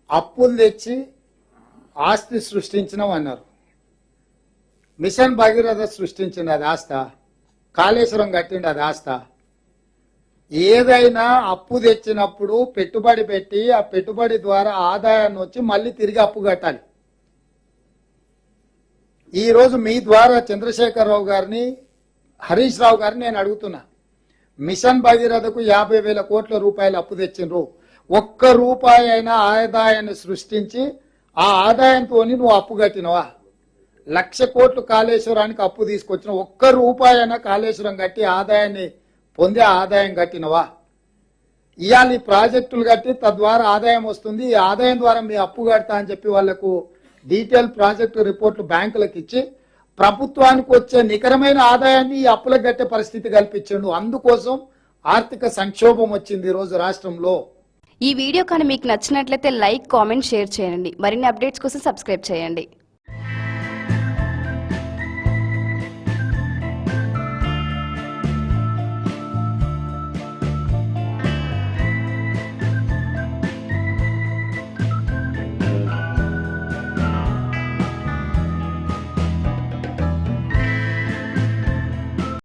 అప్పులు తెచ్చి ఆస్తి సృష్టించినాం అన్నారు. మిషన్ భగీరథ సృష్టించింది అది ఆస్త, కాళేశ్వరం కట్టిండి అది ఆస్త. ఏదైనా అప్పు తెచ్చినప్పుడు పెట్టుబడి పెట్టి ఆ పెట్టుబడి ద్వారా ఆదాయాన్ని వచ్చి మళ్ళీ తిరిగి అప్పు కట్టాలి. ఈరోజు మీ ద్వారా చంద్రశేఖరరావు గారిని, హరీష్ రావు గారిని నేను అడుగుతున్నా, మిషన్ భగీరథకు 50,000 కోట్ల రూపాయలు అప్పు తెచ్చిండ్రు. ఒక్క రూపాయి అయినా ఆదాయాన్ని సృష్టించి ఆ ఆదాయంతో నువ్వు అప్పు కట్టినవా? 1,00,000 కోట్లు కాళేశ్వరానికి అప్పు తీసుకొచ్చిన, ఒక్క రూపాయి అయినా కాళేశ్వరం కట్టి ఆదాయాన్ని పొందే ఆదాయం కట్టినవా? ఇవాళ ఈ ప్రాజెక్టులు కట్టి తద్వారా ఆదాయం వస్తుంది, ఈ ఆదాయం ద్వారా మీ అప్పు కడతా అని చెప్పి వాళ్లకు డీటెయిల్ ప్రాజెక్టు రిపోర్ట్లు బ్యాంకులకు ఇచ్చి ప్రభుత్వానికి వచ్చే నికరమైన ఆదాయాన్ని ఈ అప్పులకు కట్టే పరిస్థితి కల్పించండు. అందుకోసం ఆర్థిక సంక్షోభం వచ్చింది ఈ రోజు రాష్ట్రంలో. ఈ వీడియో కానీ మీకు నచ్చినట్లయితే లైక్, కామెంట్, షేర్ చేయండి. మరిన్ని అప్డేట్స్ కోసం సబ్స్క్రైబ్ చేయండి.